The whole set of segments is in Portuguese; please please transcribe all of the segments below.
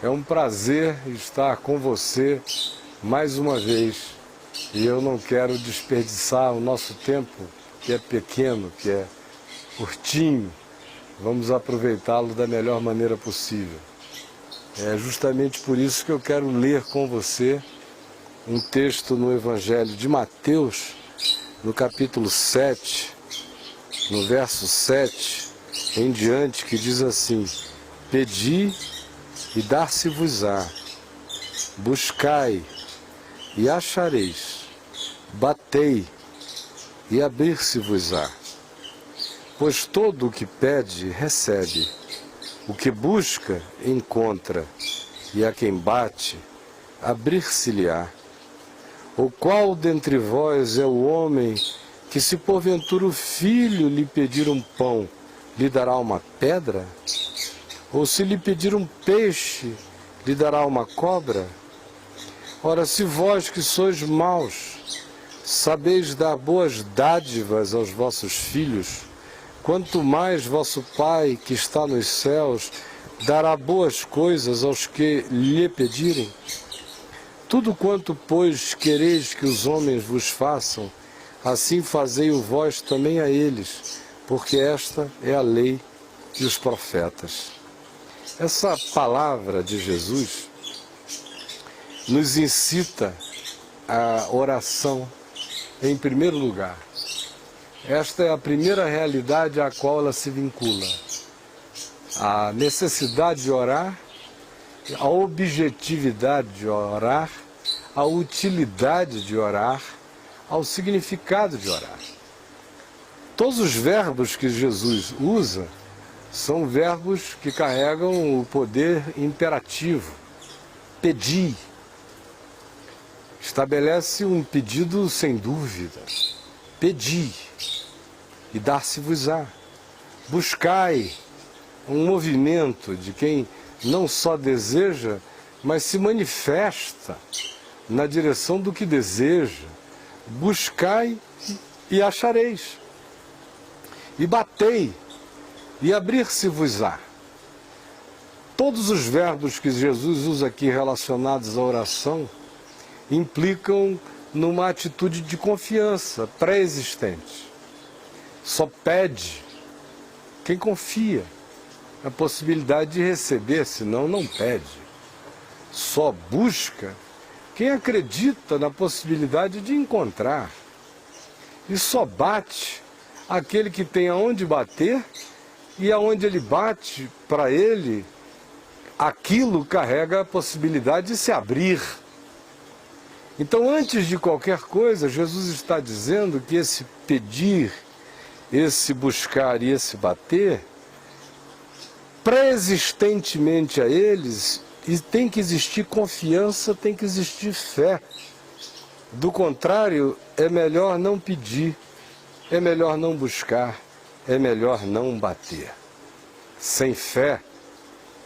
É um prazer estar com você mais uma vez. E eu não quero desperdiçar o nosso tempo, que é pequeno, que é curtinho. Vamos aproveitá-lo da melhor maneira possível. É justamente por isso que eu quero ler com você um texto no Evangelho de Mateus, no capítulo 7, no verso 7 em diante, que diz assim: Pedi e dar-se-vos-á, buscai e achareis, batei e abrir-se-vos-á. Pois todo o que pede, recebe, o que busca, encontra, e a quem bate, abrir-se-lhe-á. Ou qual dentre vós é o homem que, se porventura o filho lhe pedir um pão, lhe dará uma pedra? Ou se lhe pedir um peixe, lhe dará uma cobra? Ora, se vós que sois maus, sabeis dar boas dádivas aos vossos filhos, quanto mais vosso Pai, que está nos céus, dará boas coisas aos que lhe pedirem. Tudo quanto, pois, quereis que os homens vos façam, assim fazei-o vós também a eles, porque esta é a lei e os profetas. Essa palavra de Jesus nos incita à oração em primeiro lugar. Esta é a primeira realidade à qual ela se vincula. A necessidade de orar, a objetividade de orar, a utilidade de orar, ao significado de orar. Todos os verbos que Jesus usa são verbos que carregam o poder imperativo. Pedi. Estabelece um pedido sem dúvida. Pedi e dar-se-vos-á. Buscai, um movimento de quem não só deseja, mas se manifesta na direção do que deseja. Buscai e achareis. E batei e abrir-se-vos-á. Todos os verbos que Jesus usa aqui relacionados à oração implicam numa atitude de confiança pré-existente. Só pede quem confia na possibilidade de receber, senão não pede. Só busca quem acredita na possibilidade de encontrar. E só bate aquele que tem aonde bater, e aonde ele bate, para ele, aquilo carrega a possibilidade de se abrir. Então, antes de qualquer coisa, Jesus está dizendo que esse pedir, esse buscar e esse bater, pré-existentemente a eles, e tem que existir confiança, tem que existir fé. Do contrário, é melhor não pedir, é melhor não buscar, é melhor não bater. Sem fé,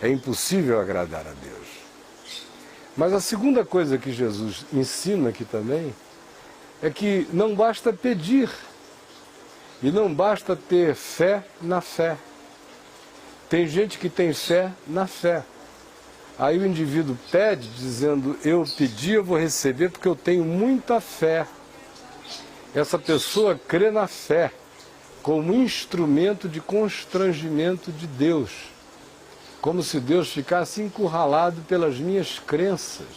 é impossível agradar a Deus. Mas a segunda coisa que Jesus ensina aqui também é que não basta pedir e não basta ter fé na fé. Tem gente que tem fé na fé. Aí o indivíduo pede dizendo: eu pedi, eu vou receber porque eu tenho muita fé. Essa pessoa crê na fé como instrumento de constrangimento de Deus, como se Deus ficasse encurralado pelas minhas crenças,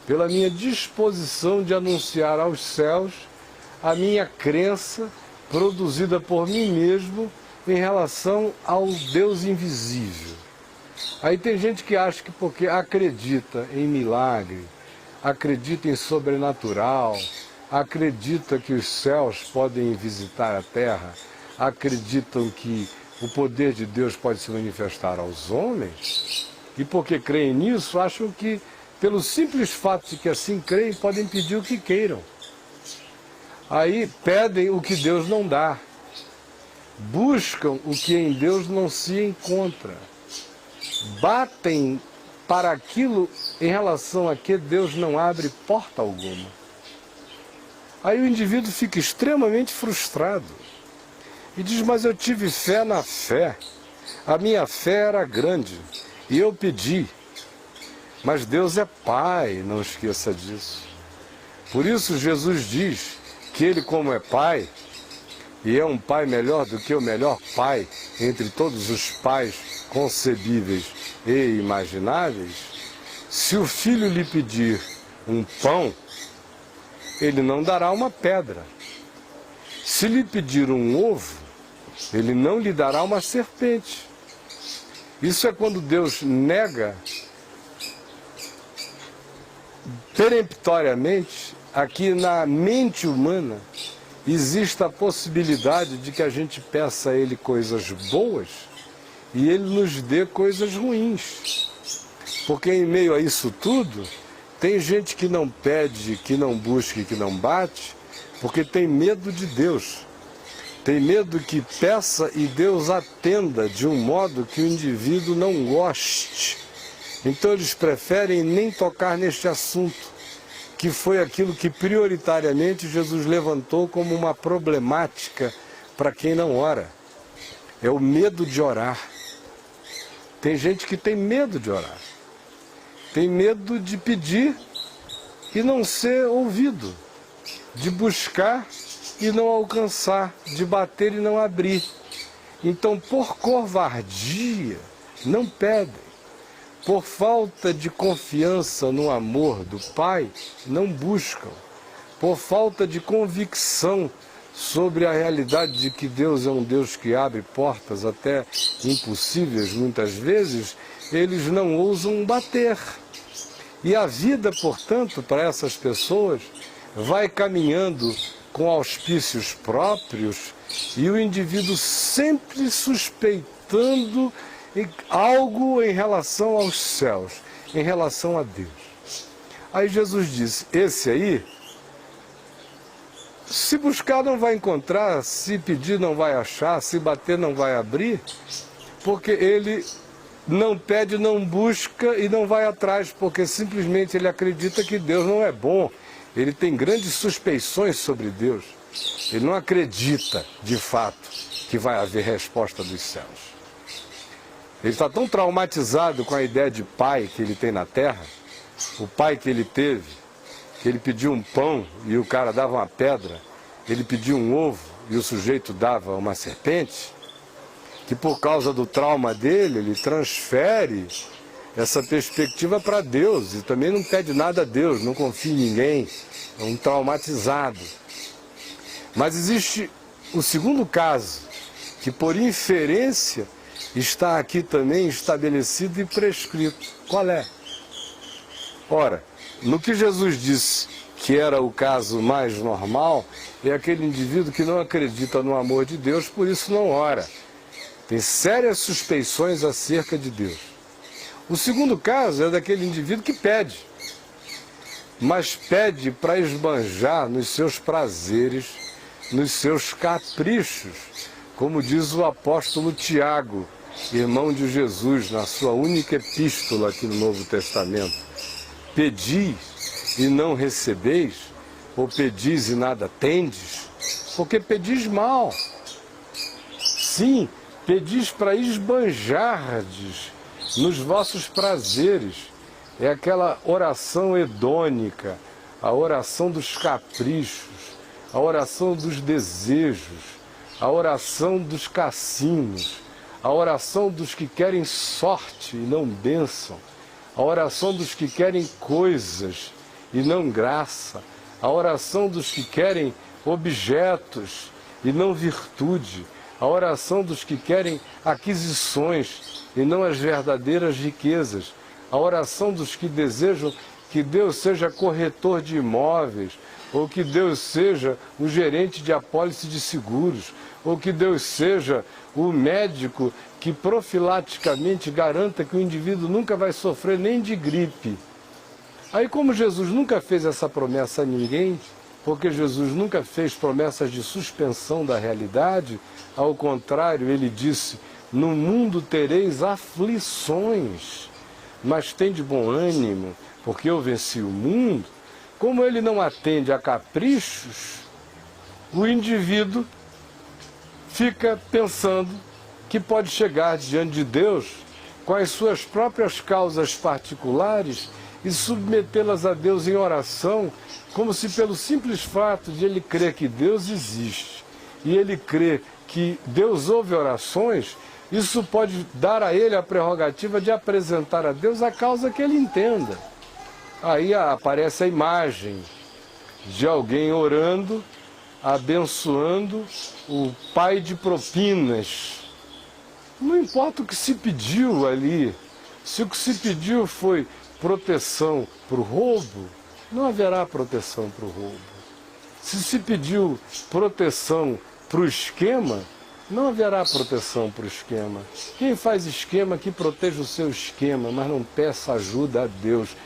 pela minha disposição de anunciar aos céus a minha crença produzida por mim mesmo em relação ao Deus invisível. Aí tem gente que acha que porque acredita em milagre, acredita em sobrenatural, acredita que os céus podem visitar a terra, acreditam que o poder de Deus pode se manifestar aos homens, e porque creem nisso, acham que, pelo simples fato de que assim creem, podem pedir o que queiram. Aí pedem o que Deus não dá, buscam o que em Deus não se encontra, batem para aquilo em relação a que Deus não abre porta alguma. Aí o indivíduo fica extremamente frustrado e diz: mas eu tive fé na fé, a minha fé era grande, e eu pedi. Mas Deus é Pai, não esqueça disso. Por isso Jesus diz que Ele, como é Pai, e é um Pai melhor do que o melhor Pai entre todos os pais concebíveis e imagináveis, se o filho lhe pedir um pão, ele não dará uma pedra. Se lhe pedir um ovo, ele não lhe dará uma serpente. Isso é quando Deus nega peremptoriamente aqui na mente humana existe a possibilidade de que a gente peça a Ele coisas boas e Ele nos dê coisas ruins. Porque em meio a isso tudo, tem gente que não pede, que não busca e que não bate, porque tem medo de Deus. Tem medo que peça e Deus atenda de um modo que o indivíduo não goste. Então eles preferem nem tocar neste assunto, que foi aquilo que prioritariamente Jesus levantou como uma problemática para quem não ora. É o medo de orar. Tem gente que tem medo de orar. Tem medo de pedir e não ser ouvido, de buscar e não alcançar, de bater e não abrir. Então, por covardia, não pedem. Por falta de confiança no amor do Pai, não buscam. Por falta de convicção sobre a realidade de que Deus é um Deus que abre portas até impossíveis muitas vezes, eles não ousam bater. E a vida, portanto, para essas pessoas, vai caminhando com auspícios próprios e o indivíduo sempre suspeitando algo em relação aos céus, em relação a Deus. Aí Jesus disse, esse aí, se buscar não vai encontrar, se pedir não vai achar, se bater não vai abrir, porque ele não pede, não busca e não vai atrás, porque simplesmente ele acredita que Deus não é bom. Ele tem grandes suspeições sobre Deus. Ele não acredita, de fato, que vai haver resposta dos céus. Ele está tão traumatizado com a ideia de pai que ele tem na terra, o pai que ele teve, que ele pediu um pão e o cara dava uma pedra, ele pediu um ovo e o sujeito dava uma serpente, que por causa do trauma dele, ele transfere essa perspectiva para Deus e também não pede nada a Deus, não confia em ninguém, é um traumatizado. Mas existe o segundo caso, que por inferência está aqui também estabelecido e prescrito. Qual é? Ora, no que Jesus disse que era o caso mais normal, é aquele indivíduo que não acredita no amor de Deus, por isso não ora. Tem sérias suspeições acerca de Deus. O segundo caso é daquele indivíduo que pede, mas pede para esbanjar nos seus prazeres, nos seus caprichos, como diz o apóstolo Tiago, irmão de Jesus, na sua única epístola aqui no Novo Testamento. Pedis e não recebeis, ou pedis e nada tendes, porque pedis mal. Sim, pedis para esbanjardes nos vossos prazeres. É aquela oração hedônica, a oração dos caprichos, a oração dos desejos, a oração dos cassinos, a oração dos que querem sorte e não bênção, a oração dos que querem coisas e não graça, a oração dos que querem objetos e não virtude, a oração dos que querem aquisições e não as verdadeiras riquezas, a oração dos que desejam que Deus seja corretor de imóveis, ou que Deus seja o gerente de apólice de seguros, ou que Deus seja o médico que profilaticamente garanta que o indivíduo nunca vai sofrer nem de gripe. Aí, como Jesus nunca fez essa promessa a ninguém, porque Jesus nunca fez promessas de suspensão da realidade, ao contrário, ele disse, no mundo tereis aflições, mas tende bom ânimo, porque eu venci o mundo. Como ele não atende a caprichos, o indivíduo fica pensando que pode chegar diante de Deus com as suas próprias causas particulares e submetê-las a Deus em oração, como se pelo simples fato de ele crer que Deus existe e ele crer que Deus ouve orações, isso pode dar a ele a prerrogativa de apresentar a Deus a causa que ele entenda. Aí aparece a imagem de alguém orando, abençoando o pai de propinas. Não importa o que se pediu ali, se o que se pediu foi proteção para o roubo, não haverá proteção para o roubo. Se pediu proteção para o esquema, não haverá proteção para o esquema. Quem faz esquema que proteja o seu esquema, mas não peça ajuda a Deus.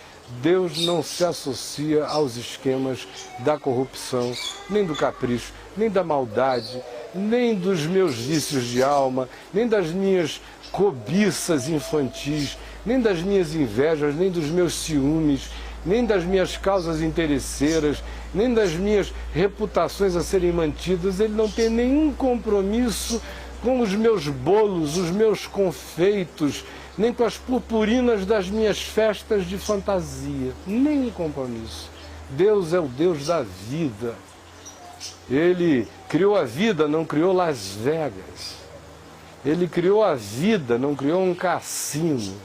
Deus não se associa aos esquemas da corrupção, nem do capricho, nem da maldade, nem dos meus vícios de alma, nem das minhas cobiças infantis, nem das minhas invejas, nem dos meus ciúmes, nem das minhas causas interesseiras, nem das minhas reputações a serem mantidas. Ele não tem nenhum compromisso com os meus bolos, os meus confeitos, nem com as purpurinas das minhas festas de fantasia. Nenhum compromisso. Deus é o Deus da vida. Ele criou a vida, não criou Las Vegas. Ele criou a vida, não criou um cassino.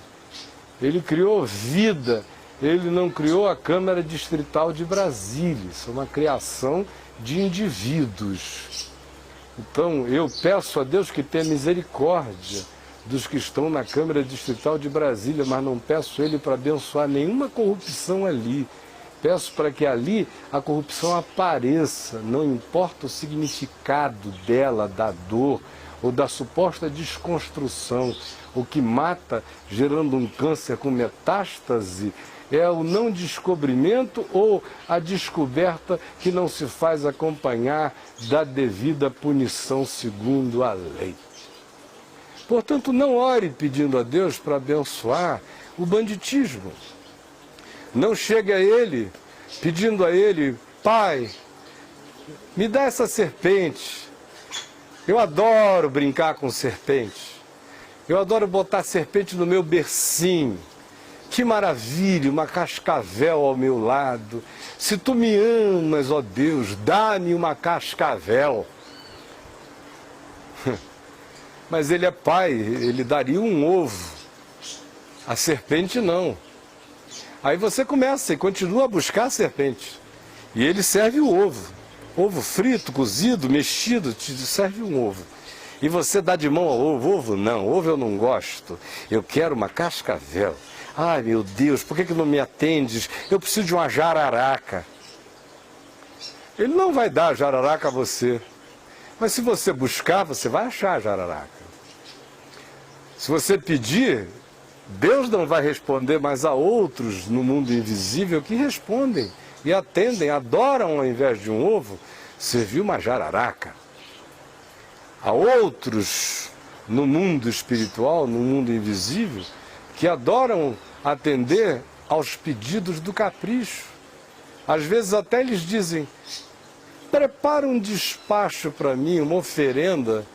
Ele criou vida, ele não criou a Câmara Distrital de Brasília. Isso é uma criação de indivíduos. Então, eu peço a Deus que tenha misericórdia dos que estão na Câmara Distrital de Brasília, mas não peço Ele para abençoar nenhuma corrupção ali. Peço para que ali a corrupção apareça, não importa o significado dela, da dor ou da suposta desconstrução. O que mata, gerando um câncer com metástase, é o não descobrimento ou a descoberta que não se faz acompanhar da devida punição segundo a lei. Portanto, não ore pedindo a Deus para abençoar o banditismo. Não chegue a Ele pedindo a Ele: Pai, me dá essa serpente. Eu adoro brincar com serpente. Eu adoro botar serpente no meu bercinho. Que maravilha, uma cascavel ao meu lado. Se tu me amas, ó Deus, dá-me uma cascavel. Mas ele é pai, ele daria um ovo. A serpente não. Aí você começa e continua a buscar a serpente. E ele serve o ovo. Ovo frito, cozido, mexido, te serve um ovo. E você dá de mão ao ovo. Ovo não, ovo eu não gosto. Eu quero uma cascavel. Ai, meu Deus, por que não me atendes? Eu preciso de uma jararaca. Ele não vai dar a jararaca a você. Mas se você buscar, você vai achar a jararaca. Se você pedir, Deus não vai responder, mas há outros no mundo invisível que respondem e atendem, adoram ao invés de um ovo, servir uma jararaca. Há outros no mundo espiritual, no mundo invisível, que adoram atender aos pedidos do capricho. Às vezes até eles dizem: prepara um despacho para mim, uma oferenda,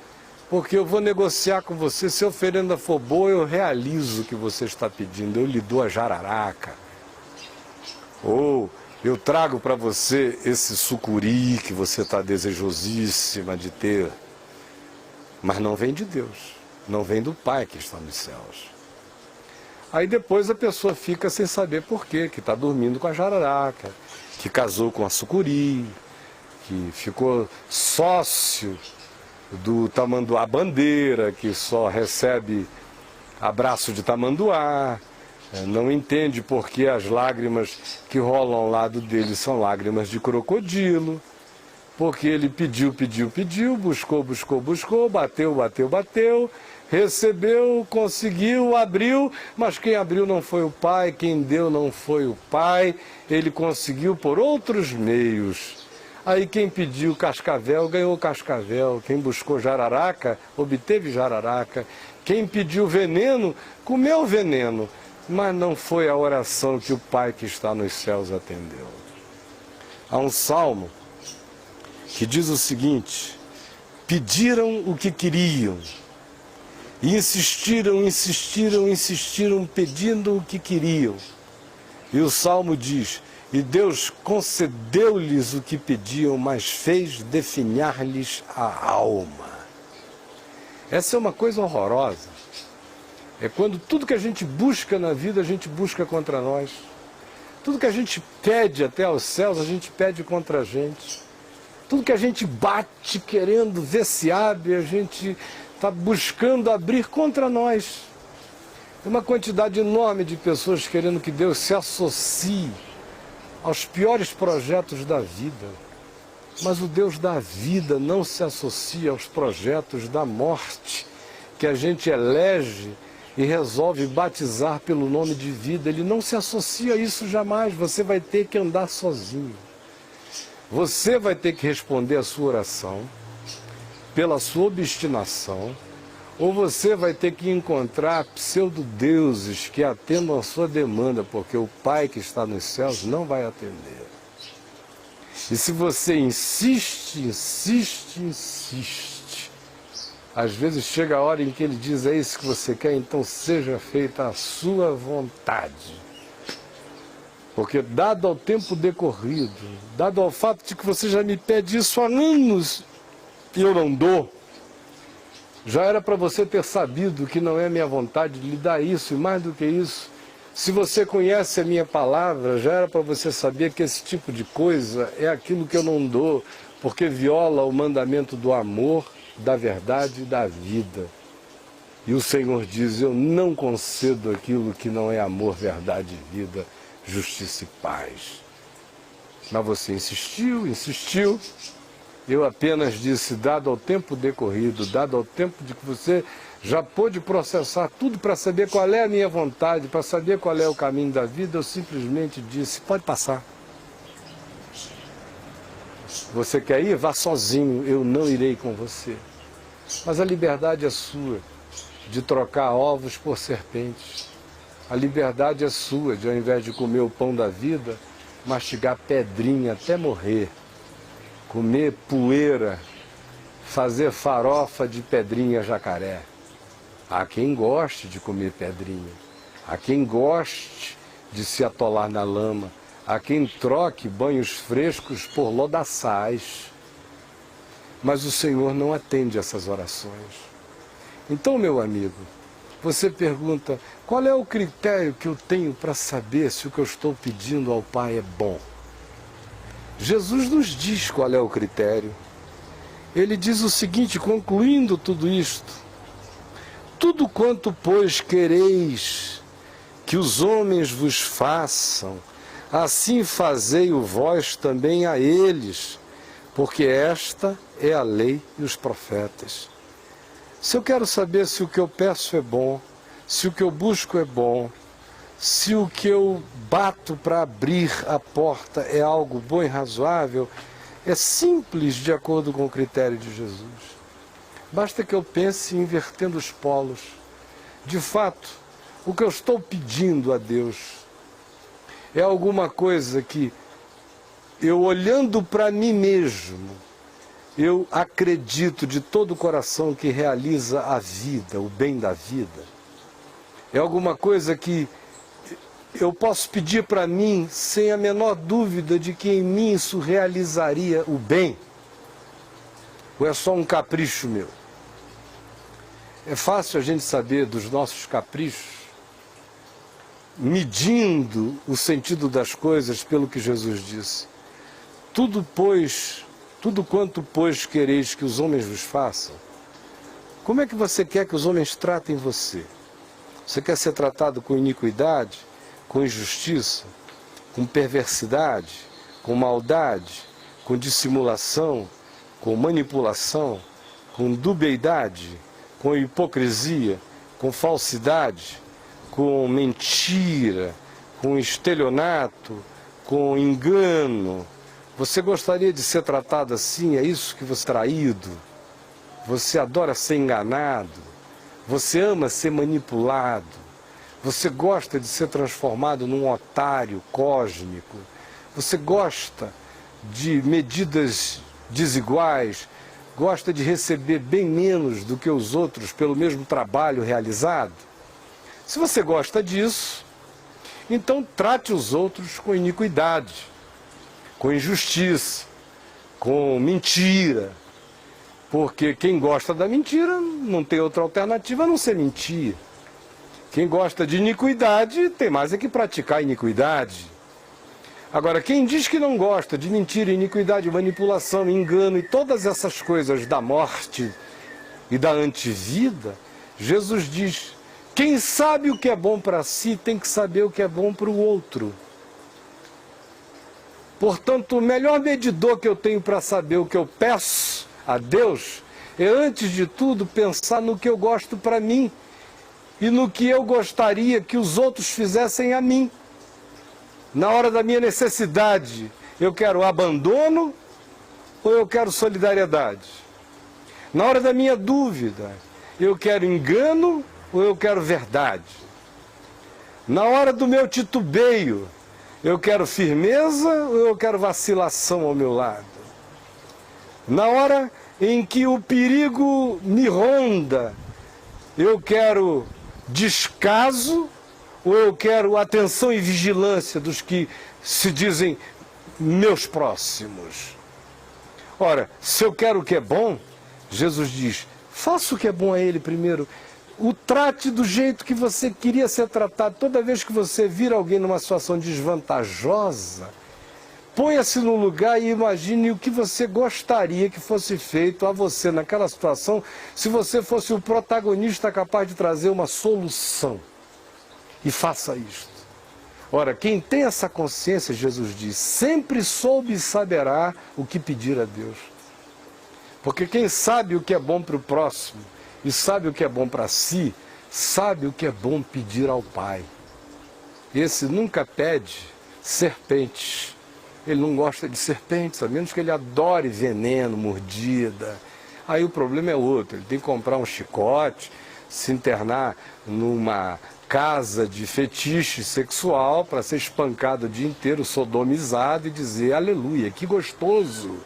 porque eu vou negociar com você. Se a oferenda for boa, eu realizo o que você está pedindo, eu lhe dou a jararaca. Ou eu trago para você esse sucuri que você está desejosíssima de ter. Mas não vem de Deus, não vem do Pai que está nos céus. Aí depois a pessoa fica sem saber por quê, que está dormindo com a jararaca, que casou com a sucuri, que ficou sócio do tamanduá bandeira, que só recebe abraço de tamanduá, não entende por que as lágrimas que rolam ao lado dele são lágrimas de crocodilo, porque ele pediu, buscou, bateu, recebeu, conseguiu, abriu, mas quem abriu não foi o Pai, quem deu não foi o Pai, ele conseguiu por outros meios. Aí quem pediu cascavel, ganhou cascavel. Quem buscou jararaca, obteve jararaca. Quem pediu veneno, comeu veneno. Mas não foi a oração que o Pai que está nos céus atendeu. Há um salmo que diz o seguinte: pediram o que queriam E insistiram, insistiram, insistiram, pedindo o que queriam. E o Salmo diz, e Deus concedeu-lhes o que pediam, mas fez definhar-lhes a alma. Essa é uma coisa horrorosa. É quando tudo que a gente busca na vida, a gente busca contra nós. Tudo que a gente pede até aos céus, a gente pede contra a gente. Tudo que a gente bate querendo ver se abre, a gente está buscando abrir contra nós. Tem uma quantidade enorme de pessoas querendo que Deus se associe aos piores projetos da vida. Mas o Deus da vida não se associa aos projetos da morte, que a gente elege e resolve batizar pelo nome de vida. Ele não se associa a isso jamais. Você vai ter que andar sozinho. Você vai ter que responder a sua oração pela sua obstinação, ou você vai ter que encontrar pseudodeuses que atendam a sua demanda, porque o Pai que está nos céus não vai atender. E se você insiste, insiste, insiste, às vezes chega a hora em que ele diz, é isso que você quer, então seja feita a sua vontade. Porque dado ao tempo decorrido, dado ao fato de que você já me pede isso há anos e eu não dou, já era para você ter sabido que não é minha vontade de lhe dar isso, e mais do que isso, se você conhece a minha palavra, já era para você saber que esse tipo de coisa é aquilo que eu não dou, porque viola o mandamento do amor, da verdade e da vida. E o Senhor diz, eu não concedo aquilo que não é amor, verdade e vida, justiça e paz. Mas você insistiu, insistiu. Eu apenas disse, dado ao tempo decorrido, dado ao tempo de que você já pôde processar tudo para saber qual é a minha vontade, para saber qual é o caminho da vida, eu simplesmente disse, pode passar. Você quer ir? Vá sozinho, eu não irei com você. Mas a liberdade é sua, de trocar ovos por serpentes. A liberdade é sua, de ao invés de comer o pão da vida, mastigar pedrinha até morrer. Comer poeira, fazer farofa de pedrinha jacaré. Há quem goste de comer pedrinha, há quem goste de se atolar na lama, há quem troque banhos frescos por lodaçais. Mas o Senhor não atende essas orações. Então, meu amigo, você pergunta, qual é o critério que eu tenho para saber se o que eu estou pedindo ao Pai é bom? Jesus nos diz qual é o critério. Ele diz o seguinte, concluindo tudo isto, tudo quanto, pois, quereis que os homens vos façam, assim fazei-o vós também a eles, porque esta é a lei e os profetas. Se eu quero saber se o que eu peço é bom, se o que eu busco é bom, se o que eu bato para abrir a porta é algo bom e razoável, é simples de acordo com o critério de Jesus. Basta que eu pense invertendo os polos. De fato, o que eu estou pedindo a Deus é alguma coisa que eu, olhando para mim mesmo, eu acredito de todo o coração que realiza a vida, o bem da vida. É alguma coisa que eu posso pedir para mim sem a menor dúvida de que em mim isso realizaria o bem? Ou é só um capricho meu? É fácil a gente saber dos nossos caprichos, medindo o sentido das coisas pelo que Jesus disse. Tudo quanto, pois, quereis que os homens vos façam, como é que você quer que os homens tratem você? Você quer ser tratado com iniquidade, com injustiça, com perversidade, com maldade, com dissimulação, com manipulação, com dubiedade, com hipocrisia, com falsidade, com mentira, com estelionato, com engano? Você gostaria de ser tratado assim? É isso que você é traído? Você adora ser enganado? Você ama ser manipulado? Você gosta de ser transformado num otário cósmico? Você gosta de medidas desiguais? gosta de receber bem menos do que os outros pelo mesmo trabalho realizado? Se você gosta disso, então trate os outros com iniquidade, com injustiça, com mentira. Porque quem gosta da mentira não tem outra alternativa a não ser mentir. Quem gosta de iniquidade tem mais é que praticar iniquidade. Agora, quem diz que não gosta de mentira, iniquidade, manipulação, engano e todas essas coisas da morte e da antivida, Jesus diz: quem sabe o que é bom para si tem que saber o que é bom para o outro. Portanto, o melhor medidor que eu tenho para saber o que eu peço a Deus é, antes de tudo, pensar no que eu gosto para mim e no que eu gostaria que os outros fizessem a mim. Na hora da minha necessidade, eu quero abandono ou eu quero solidariedade? Na hora da minha dúvida, eu quero engano ou eu quero verdade? Na hora do meu titubeio, eu quero firmeza ou eu quero vacilação ao meu lado? Na hora em que o perigo me ronda, eu quero descaso ou eu quero atenção e vigilância dos que se dizem meus próximos? Ora, se eu quero o que é bom, Jesus diz, faça o que é bom a ele primeiro. O trate do jeito que você queria ser tratado. Toda vez que você vir alguém numa situação desvantajosa, ponha-se no lugar e imagine o que você gostaria que fosse feito a você naquela situação, se você fosse o protagonista capaz de trazer uma solução. E faça isto. Ora, quem tem essa consciência, Jesus diz, sempre soube e saberá o que pedir a Deus. Porque quem sabe o que é bom para o próximo e sabe o que é bom para si, sabe o que é bom pedir ao Pai. Esse nunca pede serpentes. Ele não gosta de serpentes, a menos que ele adore veneno, mordida. Aí o problema é outro, ele tem que comprar um chicote, se internar numa casa de fetiche sexual para ser espancado o dia inteiro, sodomizado e dizer, aleluia, que gostoso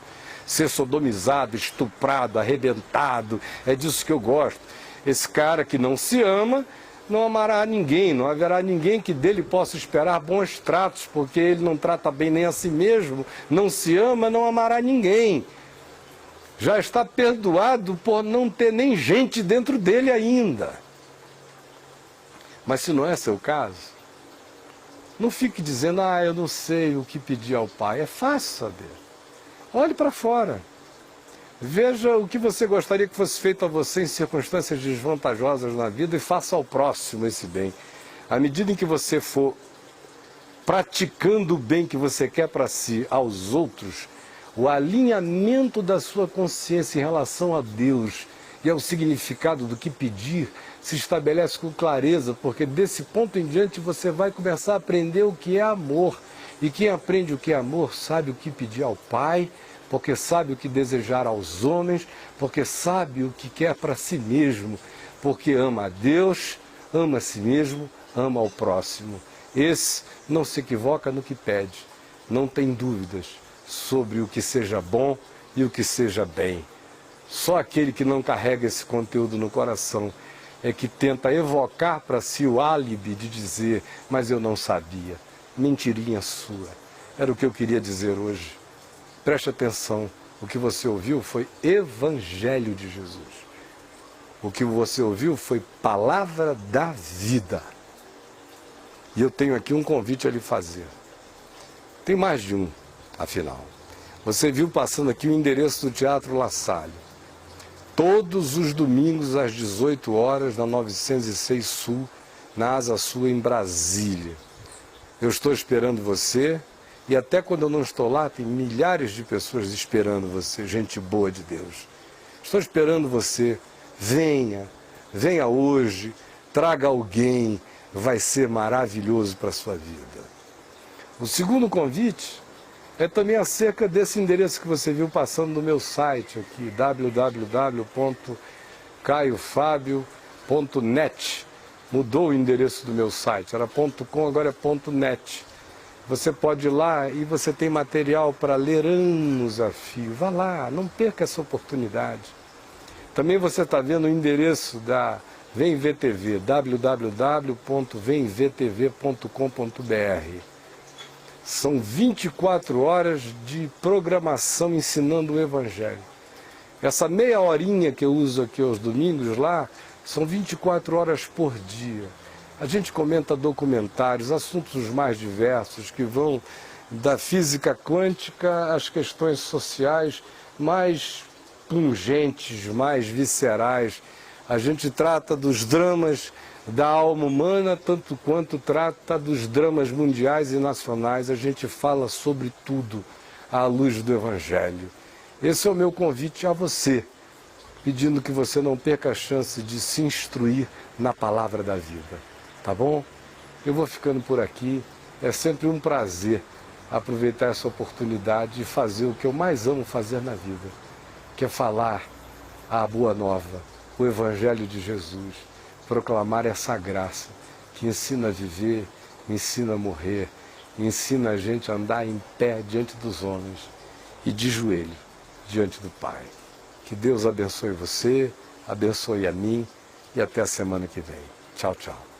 ser sodomizado, estuprado, arrebentado, é disso que eu gosto. Esse cara que não se ama, não amará ninguém, não haverá ninguém que dele possa esperar bons tratos, porque ele não trata bem nem a si mesmo, não se ama, não amará ninguém. Já está perdoado por não ter nem gente dentro dele ainda. Mas se não é seu caso, não fique dizendo, eu não sei o que pedir ao Pai. É fácil saber. Olhe para fora. Veja o que você gostaria que fosse feito a você em circunstâncias desvantajosas na vida e faça ao próximo esse bem. À medida em que você for praticando o bem que você quer para si aos outros, o alinhamento da sua consciência em relação a Deus e ao significado do que pedir se estabelece com clareza, porque desse ponto em diante você vai começar a aprender o que é amor. E quem aprende o que é amor sabe o que pedir ao Pai, porque sabe o que desejar aos homens, porque sabe o que quer para si mesmo, porque ama a Deus, ama a si mesmo, ama ao próximo. Esse não se equivoca no que pede, não tem dúvidas sobre o que seja bom e o que seja bem. Só aquele que não carrega esse conteúdo no coração é que tenta evocar para si o álibi de dizer, mas eu não sabia. Mentirinha sua. Era o que eu queria dizer hoje. Preste atenção, o que você ouviu foi Evangelho de Jesus. O que você ouviu foi Palavra da Vida. E eu tenho aqui um convite a lhe fazer. Tem mais de um, afinal. Você viu passando aqui o endereço do Teatro La Salle. Todos os domingos às 18 horas, na 906 Sul, na Asa Sul, em Brasília. Eu estou esperando você e até quando eu não estou lá, tem milhares de pessoas esperando você, gente boa de Deus. Estou esperando você, venha hoje, traga alguém, vai ser maravilhoso para a sua vida. O segundo convite é também acerca desse endereço que você viu passando no meu site aqui, www.caiofabio.net. Mudou o endereço do meu site, era .com, agora é .net. Você pode ir lá e você tem material para ler anos a fio. Vá lá, não perca essa oportunidade. Também você está vendo o endereço da Vem Ver TV, www.vemvtv.com.br. São 24 horas de programação ensinando o Evangelho. Essa meia horinha que eu uso aqui aos domingos lá, são 24 horas por dia. A gente comenta documentários, assuntos mais diversos, que vão da física quântica às questões sociais mais pungentes, mais viscerais. A gente trata dos dramas da alma humana, tanto quanto trata dos dramas mundiais e nacionais. A gente fala sobre tudo à luz do Evangelho. Esse é o meu convite a você, pedindo que você não perca a chance de se instruir na palavra da vida. Tá bom? Eu vou ficando por aqui. É sempre um prazer aproveitar essa oportunidade e fazer o que eu mais amo fazer na vida, que é falar a boa nova, o Evangelho de Jesus, proclamar essa graça que ensina a viver, ensina a morrer, ensina a gente a andar em pé diante dos homens e de joelho diante do Pai. Que Deus abençoe você, abençoe a mim e até a semana que vem. Tchau, tchau.